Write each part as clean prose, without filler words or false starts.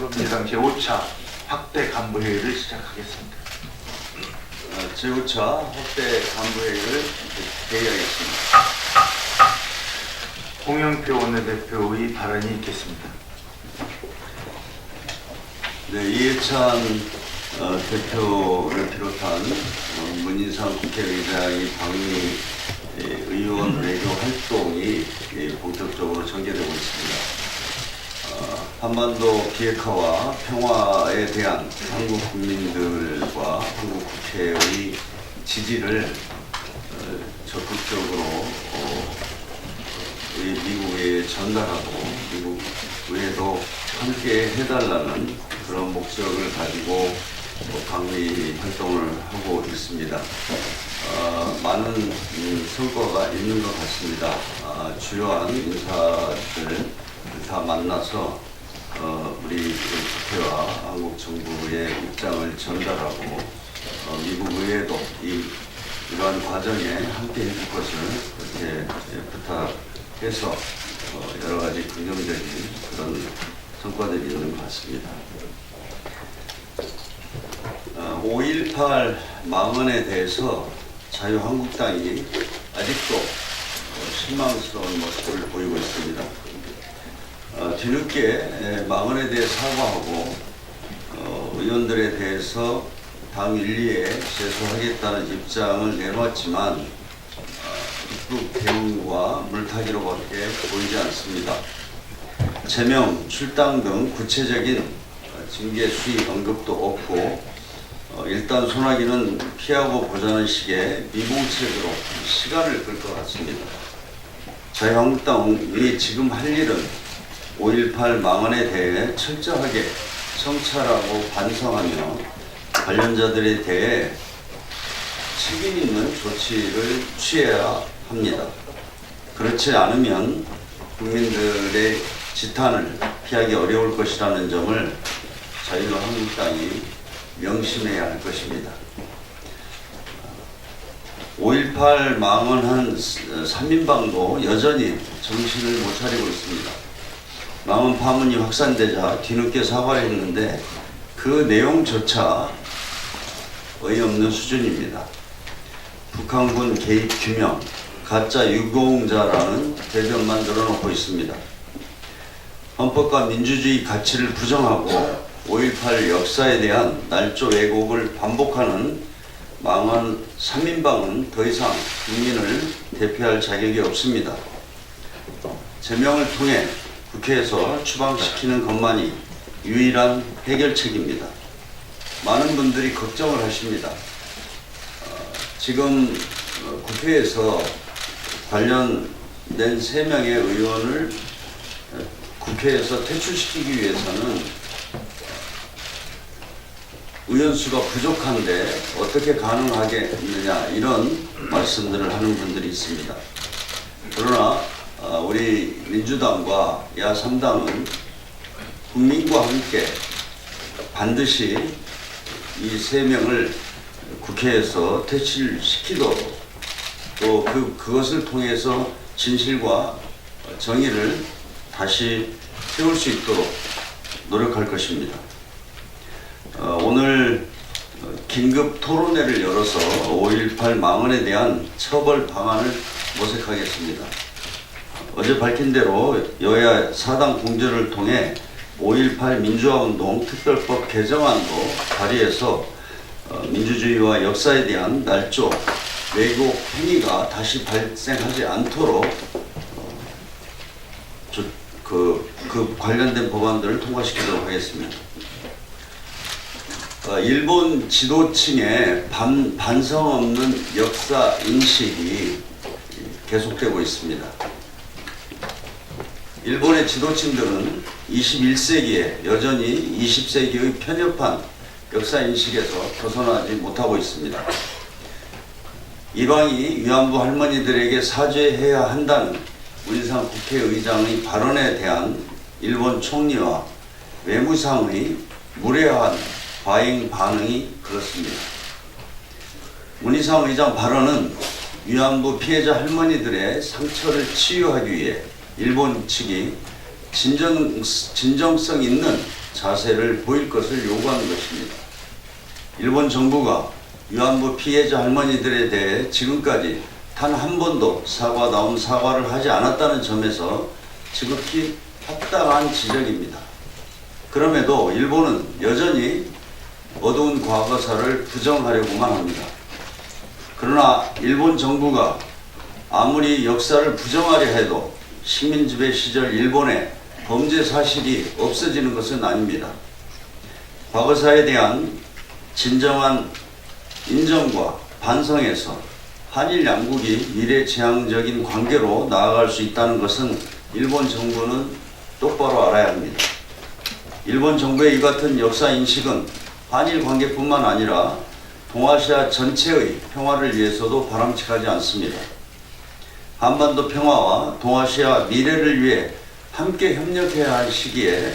예당 제5차 확대 간부회의를 시작하겠습니다. 제5차 확대 간부회의를 개의하겠습니다. 홍영표 원내대표의 발언이 있겠습니다. 네, 이해찬 대표를 비롯한 문인상 국회의장의 방미 의원 외교 활동이 본격적으로 전개되고 있습니다. 한반도 비핵화와 평화에 대한 한국 국민들과 한국 국회의 지지를 적극적으로 미국에 전달하고 미국 의회도 함께 해달라는 그런 목적을 가지고 방미 활동을 하고 있습니다. 많은 성과가 있는 것 같습니다. 주요한 인사들 다 만나서 우리 국회와 한국 정부의 입장을 전달하고 미국 의회도 이러한 과정에 함께 해줄 것을 그렇게 부탁해서 여러 가지 긍정적인 그런 성과들이 있는 것 같습니다. 5.18 망언에 대해서 자유한국당이 아직도 실망스러운 모습을 보이고 있습니다. 뒤늦게 망언에 대해 사과하고 의원들에 대해서 당 윤리에 제소하겠다는 입장을 내놓았지만 입국 대응과 물타기로밖에 보이지 않습니다. 제명, 출당 등 구체적인 징계 수위 언급도 없고 일단 소나기는 피하고 보자는 식의 미봉책으로 시간을 끌 것 같습니다. 자유한국당이 지금 할 일은 5.18 망언에 대해 철저하게 성찰하고 반성하며 관련자들에 대해 책임 있는 조치를 취해야 합니다. 그렇지 않으면 국민들의 지탄을 피하기 어려울 것이라는 점을 자유한국당이 명심해야 할 것입니다. 5.18 망언한 3인방도 여전히 정신을 못 차리고 있습니다. 망언 파문이 확산되자 뒤늦게 사과를 했는데 그 내용조차 어이없는 수준입니다. 북한군 개입 규명, 가짜 유공자라는 대변만 늘어놓고 있습니다. 헌법과 민주주의 가치를 부정하고 5.18 역사에 대한 날조 왜곡을 반복하는 망언 3인방은 더 이상 국민을 대표할 자격이 없습니다. 제명을 통해 국회에서 추방시키는 것만이 유일한 해결책입니다. 많은 분들이 걱정을 하십니다. 지금 국회에서 관련된 3명의 의원을 국회에서 퇴출시키기 위해서는 의원 수가 부족한데 어떻게 가능하겠느냐 이런 말씀들을 하는 분들이 있습니다. 그러나 우리 민주당과 야3당은 국민과 함께 반드시 이 3명을 국회에서 퇴출시키도록 또 그것을 통해서 진실과 정의를 다시 세울 수 있도록 노력할 것입니다. 오늘 긴급 토론회를 열어서 5.18 망언에 대한 처벌 방안을 모색하겠습니다. 어제 밝힌 대로 여야 4당 공조를 통해 5.18 민주화운동 특별법 개정안도 발의해서 민주주의와 역사에 대한 날조, 왜곡 행위가 다시 발생하지 않도록 그 관련된 법안들을 통과시키도록 하겠습니다. 일본 지도층의 반성 없는 역사 인식이 계속되고 있습니다. 일본의 지도층들은 21세기에 여전히 20세기의 편협한 역사 인식에서 벗어나지 못하고 있습니다. 이방이 위안부 할머니들에게 사죄해야 한다는 문인상 국회의장의 발언에 대한 일본 총리와 외무상의 무례한 과잉 반응이 그렇습니다. 문인상 의장 발언은 위안부 피해자 할머니들의 상처를 치유하기 위해 일본 측이 진정성 있는 자세를 보일 것을 요구하는 것입니다. 일본 정부가 위안부 피해자 할머니들에 대해 지금까지 단 한 번도 사과다운 사과를 하지 않았다는 점에서 지극히 합당한 지적입니다. 그럼에도 일본은 여전히 어두운 과거사를 부정하려고만 합니다. 그러나 일본 정부가 아무리 역사를 부정하려 해도 식민지배 시절 일본의 범죄 사실이 없어지는 것은 아닙니다. 과거사에 대한 진정한 인정과 반성에서 한일 양국이 미래지향적인 관계로 나아갈 수 있다는 것은 일본 정부는 똑바로 알아야 합니다. 일본 정부의 이 같은 역사 인식은 한일 관계뿐만 아니라 동아시아 전체의 평화를 위해서도 바람직하지 않습니다. 한반도 평화와 동아시아 미래를 위해 함께 협력해야 할 시기에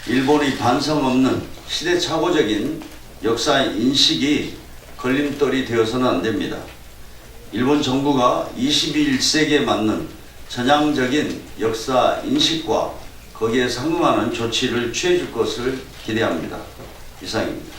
일본의 반성 없는 시대착오적인 역사 인식이 걸림돌이 되어서는 안 됩니다. 일본 정부가 21세기에 맞는 전향적인 역사 인식과 거기에 상응하는 조치를 취해줄 것을 기대합니다. 이상입니다.